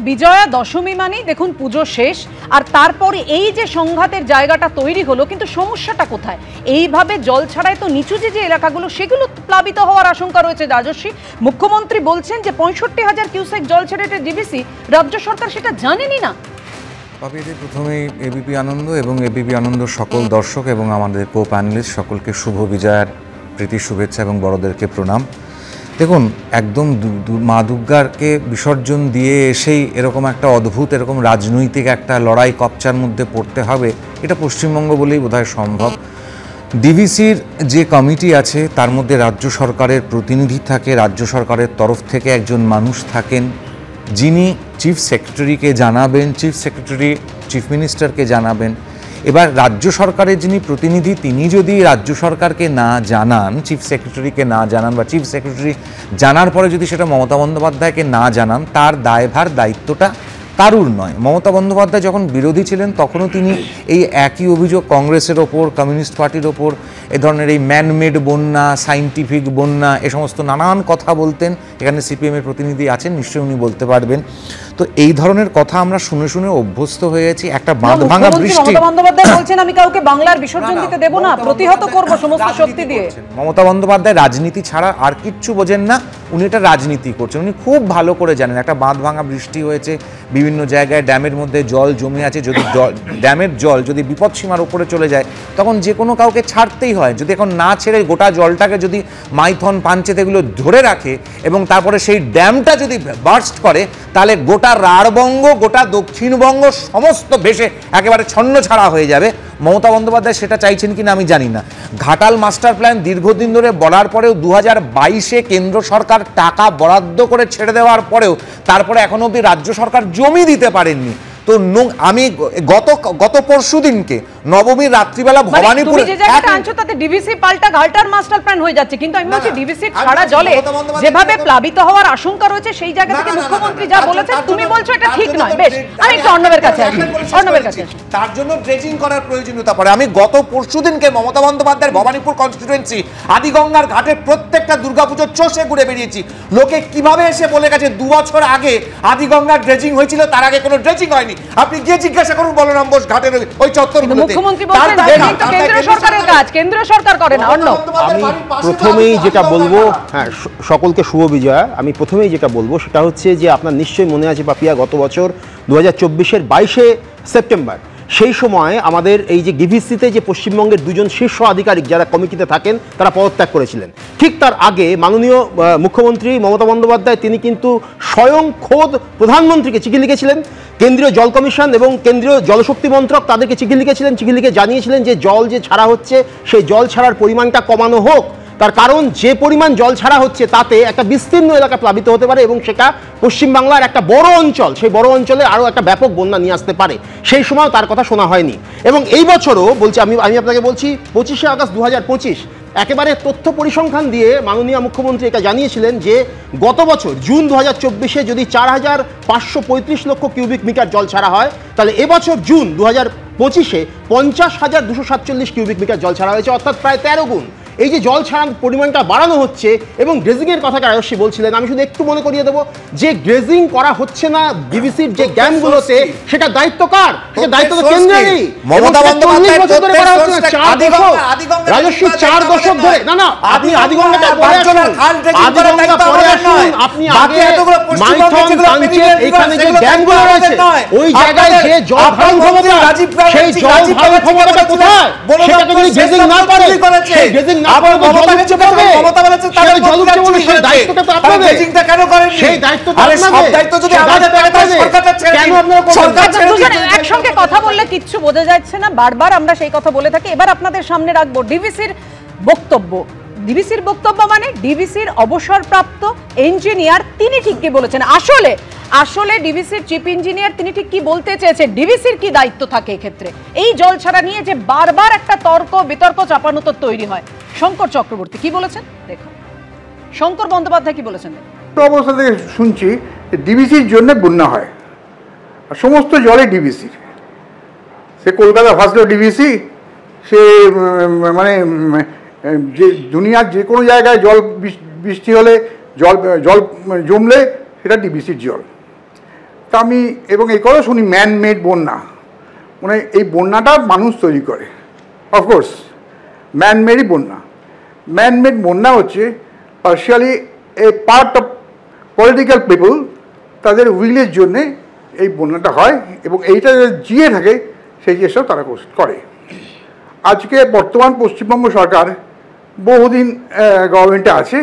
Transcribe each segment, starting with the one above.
বিজয়া দশমী মানেই দেখুন পুজো শেষ, আর তারপরে এই যে সংঘাতের জায়গাটা তৈরি হলো, কিন্তু সমস্যাটা কোথায়? এইভাবে জল ছাড়ায় তো নিচু যে এলাকাগুলো সেগুলো প্লাবিত হওয়ার আশঙ্কা রয়েছে। রাজস্বী, মুখ্যমন্ত্রী বলছেন যে 65,000 কিউসেক জল ছেড়েছে ডিভিসি, রাজ্য সরকার সেটা জানেনই না। প্রথমেই এবিপি আনন্দ এবং এবিপি আনন্দ সকল দর্শক এবং আমাদের কো প্যানেলিস্ট সকলকে শুভ বিজয়ার প্রীতি শুভেচ্ছা এবং বড়দেরকে প্রণাম। দেখুন, একদম মা দুর্গাকে বিসর্জন দিয়ে এসেই এরকম একটা অদ্ভুত এরকম রাজনৈতিক একটা লড়াই কপচার মধ্যে পড়তে হবে, এটা পশ্চিমবঙ্গ বলেই বোধহয় সম্ভব। ডিভিসির যে কমিটি আছে তার মধ্যে রাজ্য সরকারের প্রতিনিধি থাকে, রাজ্য সরকারের তরফ থেকে একজন মানুষ থাকেন যিনি চিফ সেক্রেটারিকে জানাবেন, চিফ সেক্রেটারি চিফ মিনিস্টারকে জানাবেন। এবার রাজ্য সরকারের যিনি প্রতিনিধি তিনি যদি রাজ্য সরকারকে না জানান, চিফ সেক্রেটারিকে না জানান, বা চিফ সেক্রেটারি জানার পরে যদি সেটা মমতা বন্দ্যোপাধ্যায়কে না জানান, তার দায়ভার দায়িত্বটা কারুর নয়। মমতা বন্দ্যোপাধ্যায় যখন বিরোধী ছিলেন তখনও তিনি এই একই অভিযোগ কংগ্রেসের ওপর, কমিউনিস্ট পার্টির ওপর, এ ধরনের এই ম্যানমেড বন্যা, সাইন্টিফিক বন্যা, এ সমস্ত নানান কথা বলতেন। এখানে সিপিএমের প্রতিনিধি আছেন, নিশ্চয়ই উনি বলতে পারবেন। তো এই ধরনের কথা আমরা শুনে শুনে অভ্যস্ত হয়ে গেছি। একটা বাঁধ ভাঙা বৃষ্টি, মমতা বন্দ্যোপাধ্যায় বলছেন আমি কাউকে বাংলার বিসর্জন দিতে দেব না, প্রতিহত করব সমস্ত শক্তি দিয়ে। মমতা বন্দ্যোপাধ্যায় রাজনীতি ছাড়া আর কিচ্ছু বোঝেন না, উনি এটা রাজনীতি করছেন। উনি খুব ভালো করে জানেন একটা বাঁধ ভাঙা বৃষ্টি হয়েছে, বিভিন্ন জায়গায় ড্যামের মধ্যে জল জমে আছে, যদি ড্যামের জল যদি বিপদসীমার উপরে চলে যায় তখন যে কোনো কাউকে ছাড়তেই হয়। যদি এখন না ছেড়ে গোটা জলটাকে যদি মাইথন পাঞ্চেত এগুলো ধরে রাখে এবং তারপরে সেই ড্যামটা যদি বার্স্ট করে, তাহলে গোটা রাঢ়বঙ্গ, গোটা দক্ষিণবঙ্গ সমস্ত ভেসে একেবারে ছন্ন ছাড়া হয়ে যাবে। মমতা বন্দ্যোপাধ্যায় সেটা চাইছেন কিনা আমি জানি না। ঘাটাল মাস্টার প্ল্যান দীর্ঘদিন ধরে বলার পরেও 2022-এ কেন্দ্র সরকার টাকা বরাদ্দ করে ছেড়ে দেওয়ার পরেও তারপরে এখনো অবধি রাজ্য সরকার জমি দিতে পারেননি। তো আমি গত পরশু দিনকে নবমীর রাত্রিবেলা ভবানীপুরে তাতে ডিভিসি পাল্টা ঘাটার মাস্টার প্ল্যান হয়ে যাচ্ছে, কিন্তু আমি বলছি ডিভিসি ছাড়া জলে যেভাবে প্লাবিত হওয়ার আশঙ্কা রয়েছে সেই জায়গা থেকে মুখ্যমন্ত্রী যা বলেছেন তুমি বলছো এটা ঠিক নয়। বেশ, আমি একটু অর্ণবের কাছে আসি। অর্ণবের কাছে তার জন্য ড্রেজিং করার প্রয়োজনীয়তা পড়ে। আমি গত পরশু দিনকে মমতা বন্দ্যোপাধ্যায়ের ভবানীপুর কনস্টিটুয়েন্সি আদিগঙ্গার ঘাটে প্রত্যেকটা দুর্গাপুজোর চষে ঘুরে বেরিয়েছি। লোকে কিভাবে এসে বলে গেছে 2 বছর আগে আদিগঙ্গার ড্রেজিং হয়েছিল, তার আগে কোনো ড্রেজিং হয়নি। আপনি গিয়ে জিজ্ঞাসা করুন বলরাম বোস ঘাটের ওই চত্বরগুলোতে। মুখ্যমন্ত্রী বলেন কেন্দ্র সরকারের কাজ, কেন্দ্র সরকার করে না। অন্য আমি প্রথমেই যেটা বলবো, হ্যাঁ সকলকে শুভ বিজয়া। আমি প্রথমেই যেটা বলবো সেটা হচ্ছে যে আপনার নিশ্চয়ই মনে আছে পাপিয়া, গত বছর 2024-এর 22শে সেপ্টেম্বর সেই সময় আমাদের এই যে ডিভিসিতে যে পশ্চিমবঙ্গের 2জন শীর্ষ আধিকারিক যারা কমিটিতে থাকেন তারা পদত্যাগ করেছিলেন। ঠিক তার আগে মাননীয় মুখ্যমন্ত্রী মমতা বন্দ্যোপাধ্যায় তিনি কিন্তু স্বয়ং খোদ প্রধানমন্ত্রীকে চিঠি লিখেছিলেন, কেন্দ্রীয় জল কমিশন এবং কেন্দ্রীয় জলশক্তি মন্ত্রক তাদেরকে চিঠি লিখেছিলেন, চিঠি লিখে জানিয়েছিলেন যে জল যে ছাড়া হচ্ছে সেই জল ছাড়ার পরিমাণটা কমানো হোক। তার কারণ যে পরিমাণ জল ছাড়া হচ্ছে তাতে একটা বিস্তীর্ণ এলাকা প্লাবিত হতে পারে এবং সেটা পশ্চিমবাংলার একটা বড় অঞ্চল, সেই বড় অঞ্চলে আরও একটা ব্যাপক বন্যা নিয়ে আসতে পারে। সেই সময় তার কথা শোনা হয়নি। এবং এই বছরও বলছি, আমি আপনাকে বলছি 25শে আগস্ট 2025 একেবারে তথ্য পরিসংখ্যান দিয়ে মাননীয় মুখ্যমন্ত্রী এটা জানিয়েছিলেন যে গত বছর জুন 2024-এ যদি 4,535 লক্ষ কিউবিক মিটার জল ছাড়া হয়, তাহলে এবছর জুন 2025-এ 50,247 কিউবিক মিটার জল ছাড়া হয়েছে, অর্থাৎ প্রায় 13 গুণ। এই যে জল ছাড়ার পরিমাণটা বাড়ানো হচ্ছে এবং ড্রেজিংয়ের কথা রাজস্বী বলছিলেন, আমি শুধু একটু মনে করিয়ে দেবো যে ড্রেজিং করা হচ্ছে না ডিভিসির যে ড্যামগুলোতে, সেটা দায়িত্ব কার? সেটা দায়িত্ব তো কেন্দ্রেরই। মমতা বন্দ্যোপাধ্যায় বছর ধরে করা হচ্ছে না, 4 দশক রাজস্বী, 4 দশক ধরে। না না, আপনি আদিগঙ্গাটা পরে আসুন, আদিগঙ্গা পরে আসুন। আপনি আগে মাইথন পাঞ্চেত এখানে যে ড্যামগুলো রয়েছে ওই জায়গায় যে জল ধারণ ক্ষমতা, সেই জল ধারণ ক্ষমতাটা কোথায়? সেটাকে যদি ড্রেজিং না করে, সেই ড্রেজিং একসঙ্গে কথা বললে কিচ্ছু বোঝা যাচ্ছে না, বারবার আমরা সেই কথা বলে থাকি। এবার আপনাদের সামনে রাখবো ডিভিসির বক্তব্য। ডিভিসির বক্তব্য মানে ডিভিসির অবসরপ্রাপ্ত ইঞ্জিনিয়ার তিনি ঠিক কি বলেছেন। আসলে ডিভিসির চিফ ইঞ্জিনিয়ার তিনি ঠিক কি বলতে চেয়েছেন, ডিভিসির কি দায়িত্ব থাকে এক্ষেত্রে, এই জল ছাড়া নিয়ে যে বারবার একটা তর্ক বিতর্ক চাপানুতর তৈরি হয়। শঙ্কর চক্রবর্তী কি বলেছেন দেখুন, শঙ্কর বন্দ্যোপাধ্যায় কি বলেছেন। অবস্থা থেকে শুনছি ডিভিসির জন্য বন্যা হয়, আর সমস্ত জলে ডিভিসির। সে কলকাতা ভাসলো ডিভিসি, সে মানে যে দুনিয়ার যে কোনো জায়গায় জল বৃষ্টি হলে জল জমলে সেটা ডিভিসির জল। তা আমি এবং এই কথা শুনি ম্যান মেড বন্যা, মানে এই বন্যাটা মানুষ তৈরি করে। অফকোর্স ম্যান মেডই বন্যা। ম্যান মেড বন্যা হচ্ছে partially A part of political people, তাদের উইলের জন্যে এই বন্যাটা হয় এবং এইটা যারা জিয়ে থাকে সেই চেষ্টাও তারা করে। আজকে বর্তমান পশ্চিমবঙ্গ সরকার বহুদিন গভর্নমেন্টে আছে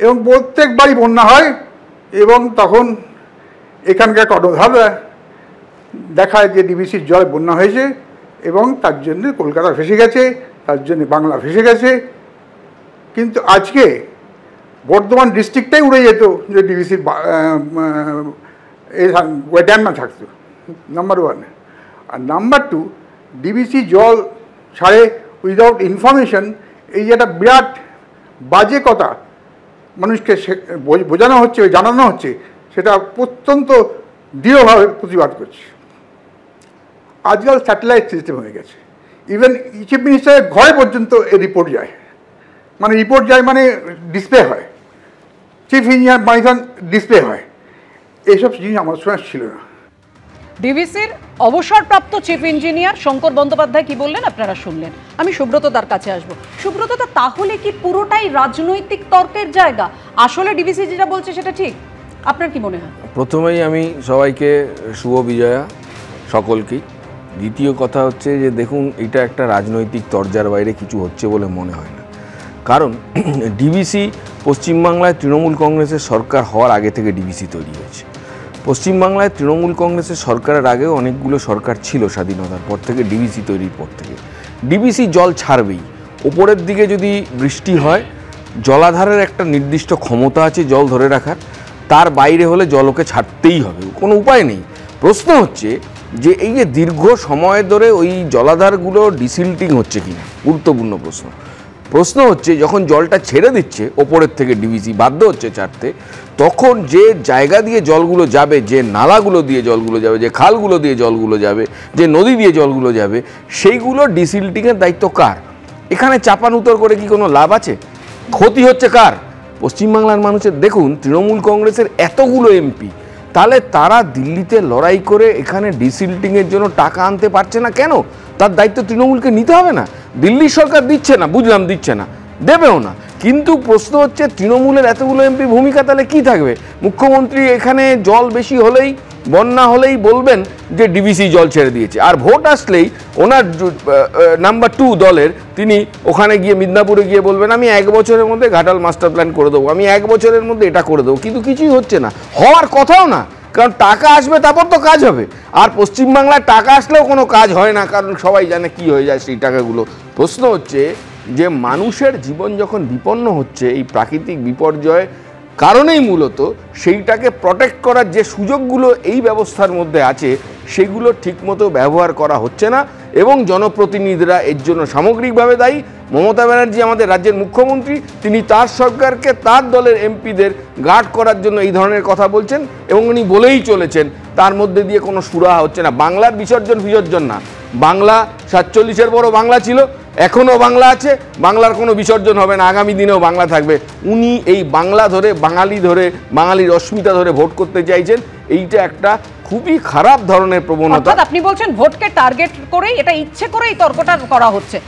এবং প্রত্যেকবারই বন্যা হয় এবং তখন এখানকার কর্ণধাররা দেখায় যে ডিবিসির জল বন্যা হয়েছে এবং তার জন্য কলকাতা ভেসে গেছে, তার জন্য বাংলা ভেসে গেছে। কিন্তু আজকে বর্ধমান ডিস্ট্রিক্টটাই উড়ে যেত যে ডিবিসির ড্যাম না থাকতো, নাম্বার ওয়ান। আর নাম্বার টু, ডিবিসি জল ছাড়ে উইদাউট ইনফরমেশন, এই যে একটা বিরাট বাজে কথা মানুষকে বোঝানো হচ্ছে, জানানো হচ্ছে, সেটা অত্যন্ত দৃঢ়ভাবে প্রতিবাদ করছে। আজকাল স্যাটেলাইট সিস্টেম হয়ে গেছে, ইভেন চিফ মিনিস্টারের ঘরে পর্যন্ত এই রিপোর্ট যায়, মানে ডিসপ্লে হয়, চিফ ইঞ্জিনিয়ার মাইথান ডিসপ্লে হয়। এইসব জিনিস আমার সময় ছিল না। ডিভিসির অবসরপ্রাপ্ত চিফ ইঞ্জিনিয়ার শঙ্কর বন্দ্যোপাধ্যায় কি বললেন আপনারা শুনলেন। আমি সুব্রত তার কাছে আসবো। সুব্রত, তাহলে কি পুরোটাই রাজনৈতিক তর্কের জায়গা? আসলে ডিভিসি যেটা বলছে সেটা ঠিক? আপনার কি মনে হয়? প্রথমেই আমি সবাইকে শুভ বিজয়া সকলকেই। দ্বিতীয় কথা হচ্ছে যে দেখুন, এটা একটা রাজনৈতিক তরজার বাইরে কিছু হচ্ছে বলে মনে হয় না। কারণ ডিভিসি পশ্চিমবাংলায় তৃণমূল কংগ্রেসের সরকার হওয়ার আগে থেকে ডিভিসি তৈরি হয়েছে। পশ্চিমবাংলায় তৃণমূল কংগ্রেসের সরকারের আগেও অনেকগুলো সরকার ছিল স্বাধীনতার পর থেকে, ডিভিসি তৈরির পর থেকে। ডিভিসি জল ছাড়বেই। ওপরের দিকে যদি বৃষ্টি হয়, জলাধারের একটা নির্দিষ্ট ক্ষমতা আছে জল ধরে রাখার, তার বাইরে হলে জল ওকে ছাড়তেই হবে, কোনো উপায় নেই। প্রশ্ন হচ্ছে যে এই যে দীর্ঘ সময় ধরে ওই জলাধারগুলো ডিসিল্টিং হচ্ছে কিনা, গুরুত্বপূর্ণ প্রশ্ন। প্রশ্ন হচ্ছে যখন জলটা ছেড়ে দিচ্ছে ওপরের থেকে ডিভিসি বাধ্য হচ্ছে ছাড়তে, তখন যে জায়গা দিয়ে জলগুলো যাবে, যে নালাগুলো দিয়ে জলগুলো যাবে, যে খালগুলো দিয়ে জলগুলো যাবে, যে নদী দিয়ে জলগুলো যাবে, সেইগুলো ডিসিল্টিংয়ের দায়িত্ব কার? এখানে চাপানুতর করে কি কোনো লাভ আছে? ক্ষতি হচ্ছে কার? পশ্চিমবাংলার মানুষের। দেখুন, তৃণমূল কংগ্রেসের এতগুলো এমপি, তাহলে তারা দিল্লিতে লড়াই করে এখানে ডিসিল্টিংয়ের জন্য টাকা আনতে পারছে না কেন? তার দায়িত্ব তৃণমূলকে নিতে হবে না? দিল্লি সরকার দিচ্ছে না, বুঝলাম দিচ্ছে না, দেবেও না, কিন্তু প্রশ্ন হচ্ছে তৃণমূলের এতগুলো এমপির ভূমিকা তাহলে কী থাকবে? মুখ্যমন্ত্রী এখানে জল বেশি হলেই, বন্যা হলেই বলবেন যে ডিভিসি জল ছেড়ে দিয়েছে, আর ভোট আসলেই ওনার নাম্বার 2 দলের তিনি ওখানে গিয়ে মিদনাপুরে গিয়ে বলবেন আমি 1 বছরের মধ্যে ঘাটাল মাস্টার প্ল্যান করে দেবো, আমি 1 বছরের মধ্যে এটা করে দেবো। কিন্তু কিছুই হচ্ছে না, হওয়ার কথাও না, কারণ টাকা আসবে তারপর তো কাজ হবে। আর পশ্চিমবাংলায় টাকা আসলেও কোনো কাজ হয় না, কারণ সবাই জানে কি হয়ে যায় সেই টাকাগুলো। প্রশ্ন হচ্ছে যে মানুষের জীবন যখন বিপন্ন হচ্ছে এই প্রাকৃতিক বিপর্যয় কারণেই, মূলত সেইটাকে প্রটেক্ট করার যে সুযোগগুলো এই ব্যবস্থার মধ্যে আছে সেগুলো ঠিকমতো ব্যবহার করা হচ্ছে না এবং জনপ্রতিনিধিরা এর জন্য সামগ্রিকভাবে দায়ী। মমতা ব্যানার্জি আমাদের রাজ্যের মুখ্যমন্ত্রী, তিনি তার সরকারকে তার দলের এমপিদের গার্ড করার জন্য এই ধরনের কথা বলছেন এবং উনি বলেই চলেছেন, তার মধ্যে দিয়ে কোনো সুরাহা হচ্ছে না। বাংলার বিসর্জন না, বাংলা 47-এর বড় বাংলা ছিল, এখনও বাংলা আছে, বাংলার কোনো বিসর্জন হবে না, আগামী দিনেও বাংলা থাকবে। উনি এই বাংলা ধরে, বাঙালি ধরে, বাঙালির অস্মিতা ধরে ভোট করতে চাইছেন, এইটা একটা খুবই খারাপ ধরনের প্রবণতা। আপনি বলছেন ভোটকে টার্গেট করেই, এটা ইচ্ছে করেই তর্কটা করা হচ্ছে।